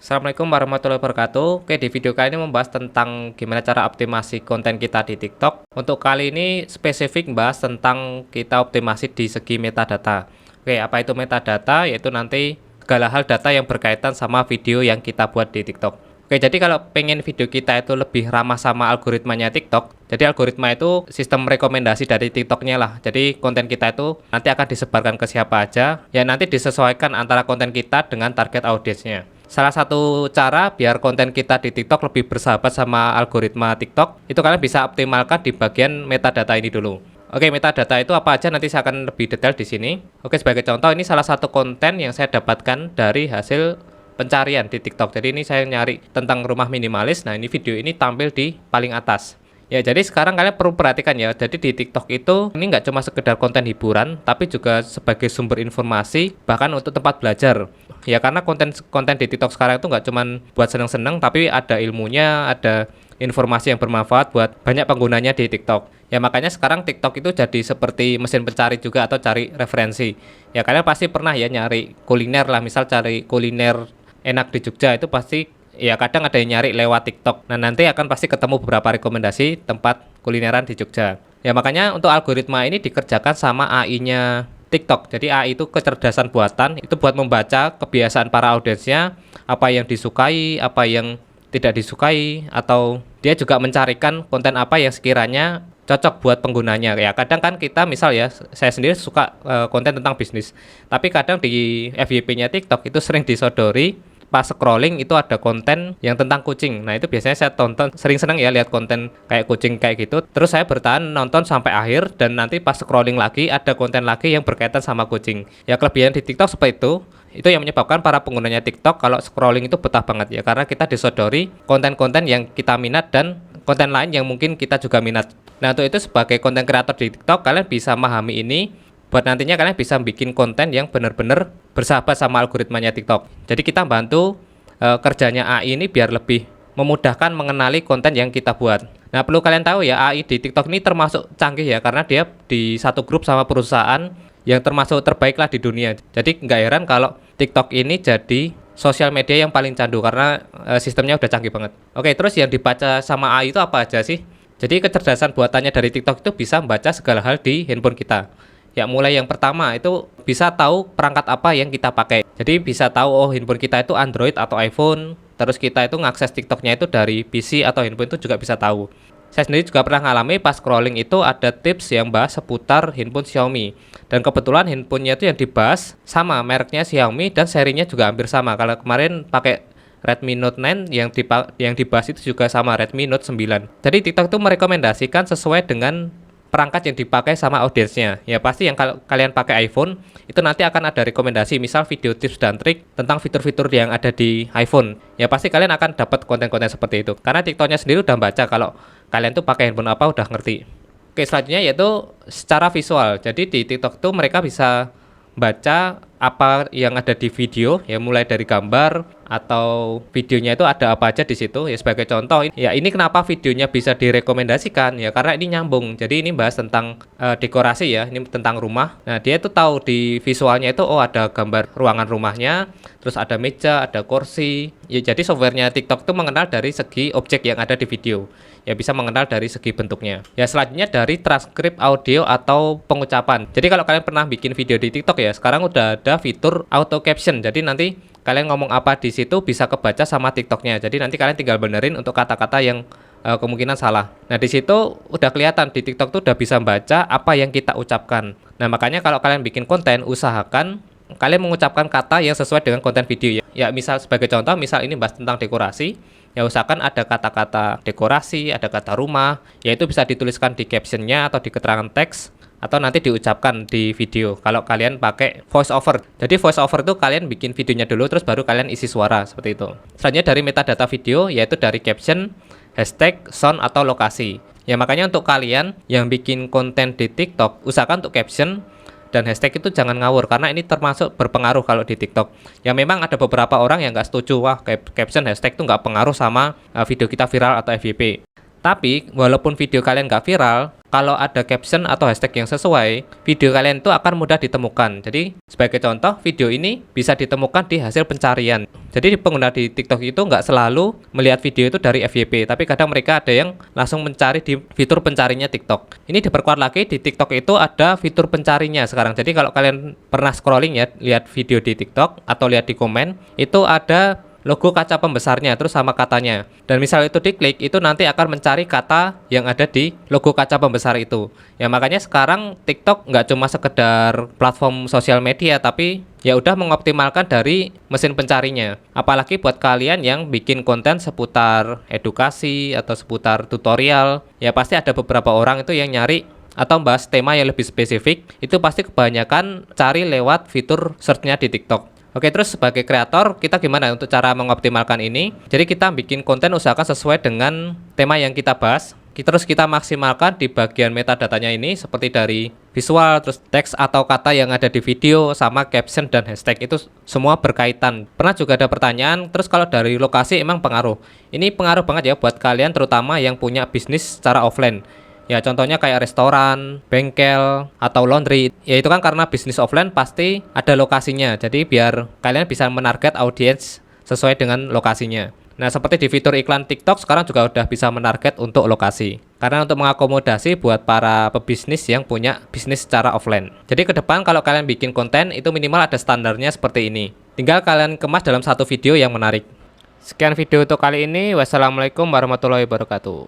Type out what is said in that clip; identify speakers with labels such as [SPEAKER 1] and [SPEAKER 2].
[SPEAKER 1] Assalamualaikum warahmatullahi wabarakatuh. Oke, di video kali ini membahas tentang gimana cara optimasi konten kita di TikTok. Untuk kali ini spesifik membahas tentang kita optimasi di segi metadata. Oke, apa itu metadata? Yaitu nanti segala hal data yang berkaitan sama video yang kita buat di TikTok. Oke, jadi kalau pengen video kita itu lebih ramah sama algoritmanya TikTok, jadi algoritma itu sistem rekomendasi dari TikToknya lah. Jadi konten kita itu nanti akan disebarkan ke siapa aja, ya nanti disesuaikan antara konten kita dengan target audiensnya. Salah satu cara biar konten kita di TikTok lebih bersahabat sama algoritma TikTok, itu kalian bisa optimalkan di bagian metadata ini dulu. Oke, metadata itu apa aja nanti saya akan lebih detail di sini. Oke, sebagai contoh ini salah satu konten yang saya dapatkan dari hasil pencarian di TikTok. Jadi ini saya nyari tentang rumah minimalis. Nah, ini video ini tampil di paling atas. Ya, jadi sekarang kalian perlu perhatikan ya. Jadi di TikTok itu ini nggak cuma sekedar konten hiburan, tapi juga sebagai sumber informasi, bahkan untuk tempat belajar. Ya, karena konten di TikTok sekarang itu nggak cuma buat seneng-seneng, tapi ada ilmunya, ada informasi yang bermanfaat buat banyak penggunanya di TikTok. Ya, makanya sekarang TikTok itu jadi seperti mesin pencari juga atau cari referensi. Ya, kalian pasti pernah ya nyari kuliner lah, misal cari kuliner enak di Jogja itu pasti ya kadang ada yang nyari lewat TikTok. Nah, nanti akan pasti ketemu beberapa rekomendasi tempat kulineran di Jogja. Ya, makanya untuk algoritma ini dikerjakan sama AI-nya TikTok. Jadi AI itu kecerdasan buatan, itu buat membaca kebiasaan para audiensnya, apa yang disukai, apa yang tidak disukai, atau dia juga mencarikan konten apa yang sekiranya cocok buat penggunanya. Ya, kadang kan kita misal ya, saya sendiri suka konten tentang bisnis. Tapi kadang di FYP-nya TikTok itu sering disodori pas scrolling itu ada konten yang tentang kucing. Nah, itu biasanya saya tonton, sering seneng ya lihat konten kayak kucing kayak gitu. Terus saya bertahan nonton sampai akhir dan nanti pas scrolling lagi ada konten lagi yang berkaitan sama kucing. Ya, kelebihan di TikTok seperti itu. Itu yang menyebabkan para penggunanya TikTok kalau scrolling itu betah banget ya, karena kita disodori konten-konten yang kita minat dan konten lain yang mungkin kita juga minat. Nah, untuk itu sebagai konten kreator di TikTok kalian bisa memahami ini buat nantinya kalian bisa bikin konten yang benar-benar bersahabat sama algoritmanya TikTok. Jadi kita bantu kerjanya AI ini biar lebih memudahkan mengenali konten yang kita buat. Nah, perlu kalian tahu ya, AI di TikTok ini termasuk canggih ya, karena dia di satu grup sama perusahaan yang termasuk terbaik lah di dunia. Jadi nggak heran kalau TikTok ini jadi sosial media yang paling candu karena sistemnya udah canggih banget. Oke, terus yang dibaca sama AI itu apa aja sih? Jadi kecerdasan buatannya dari TikTok itu bisa membaca segala hal di handphone kita. Ya, mulai yang pertama itu bisa tahu perangkat apa yang kita pakai. Jadi bisa tahu oh handphone kita itu Android atau iPhone. Terus kita itu ngakses TikToknya itu dari PC atau handphone itu juga bisa tahu. Saya sendiri juga pernah ngalami pas scrolling itu ada tips yang bahas seputar handphone Xiaomi. Dan kebetulan handphonenya itu yang dibahas sama mereknya Xiaomi dan serinya juga hampir sama. Kalau kemarin pakai Redmi Note 9 yang dibahas itu juga sama Redmi Note 9. Jadi TikTok itu merekomendasikan sesuai dengan perangkat yang dipakai sama audiensnya. Ya pasti yang kalau kalian pakai iPhone itu nanti akan ada rekomendasi misal video tips dan trik tentang fitur-fitur yang ada di iPhone. Ya pasti kalian akan dapat konten-konten seperti itu. Karena TikToknya sendiri udah baca kalau kalian tuh pakai handphone apa udah ngerti. Oke, selanjutnya yaitu secara visual. Jadi di TikTok tuh mereka bisa baca apa yang ada di video ya, mulai dari gambar atau videonya itu ada apa aja di situ ya. Sebagai contoh ya, ini kenapa videonya bisa direkomendasikan ya, karena ini nyambung. Jadi ini bahas tentang dekorasi ya, ini tentang rumah. Nah, dia itu tahu di visualnya itu oh ada gambar ruangan rumahnya, terus ada meja, ada kursi ya. Jadi softwarenya TikTok itu mengenal dari segi objek yang ada di video ya, bisa mengenal dari segi bentuknya. Ya, selanjutnya dari transkrip audio atau pengucapan. Jadi kalau kalian pernah bikin video di TikTok ya, sekarang udah ada fitur auto caption. Jadi nanti kalian ngomong apa di situ bisa kebaca sama TikToknya. Jadi nanti kalian tinggal benerin untuk kata-kata yang kemungkinan salah. Nah, di situ udah kelihatan di TikTok tuh udah bisa baca apa yang kita ucapkan. Nah, makanya kalau kalian bikin konten, usahakan kalian mengucapkan kata yang sesuai dengan konten video ya. Ya, misal sebagai contoh, misal ini bahas tentang dekorasi, ya usahakan ada kata-kata dekorasi, ada kata rumah, yaitu bisa dituliskan di captionnya atau di keterangan teks, atau nanti diucapkan di video kalau kalian pakai voice over. Jadi voice over itu kalian bikin videonya dulu terus baru kalian isi suara seperti itu. Selanjutnya dari metadata video yaitu dari caption, hashtag, sound atau lokasi. Ya, makanya untuk kalian yang bikin konten di TikTok, usahakan untuk caption dan hashtag itu jangan ngawur karena ini termasuk berpengaruh kalau di TikTok. Ya, memang ada beberapa orang yang nggak setuju, wah caption hashtag itu nggak pengaruh sama video kita viral atau FYP. Tapi walaupun video kalian nggak viral, kalau ada caption atau hashtag yang sesuai, video kalian itu akan mudah ditemukan. Jadi sebagai contoh, video ini bisa ditemukan di hasil pencarian. Jadi pengguna di TikTok itu nggak selalu melihat video itu dari FYP, tapi kadang mereka ada yang langsung mencari di fitur pencarinya TikTok. Ini diperkuat lagi, di TikTok itu ada fitur pencarinya sekarang. Jadi kalau kalian pernah scrolling ya, lihat video di TikTok atau lihat di komen, itu ada logo kaca pembesarnya terus sama katanya, dan misal itu diklik, itu nanti akan mencari kata yang ada di logo kaca pembesar itu. Ya makanya sekarang TikTok nggak cuma sekedar platform sosial media, tapi ya udah mengoptimalkan dari mesin pencarinya. Apalagi buat kalian yang bikin konten seputar edukasi atau seputar tutorial, ya pasti ada beberapa orang itu yang nyari atau bahas tema yang lebih spesifik, itu pasti kebanyakan cari lewat fitur search-nya di TikTok. Oke, terus sebagai kreator, kita gimana untuk cara mengoptimalkan ini? Jadi kita bikin konten usahakan sesuai dengan tema yang kita bahas. Terus kita maksimalkan di bagian metadatanya ini, seperti dari visual, terus teks atau kata yang ada di video, sama caption dan hashtag, itu semua berkaitan. Pernah juga ada pertanyaan, terus kalau dari lokasi emang pengaruh? Ini pengaruh banget ya buat kalian, terutama yang punya bisnis secara offline. Ya contohnya kayak restoran, bengkel, atau laundry. Ya itu kan karena bisnis offline pasti ada lokasinya. Jadi biar kalian bisa menarget audiens sesuai dengan lokasinya. Nah seperti di fitur iklan TikTok sekarang juga udah bisa menarget untuk lokasi. Karena untuk mengakomodasi buat para pebisnis yang punya bisnis secara offline. Jadi ke depan kalau kalian bikin konten itu minimal ada standarnya seperti ini. Tinggal kalian kemas dalam satu video yang menarik. Sekian video untuk kali ini. Wassalamualaikum warahmatullahi wabarakatuh.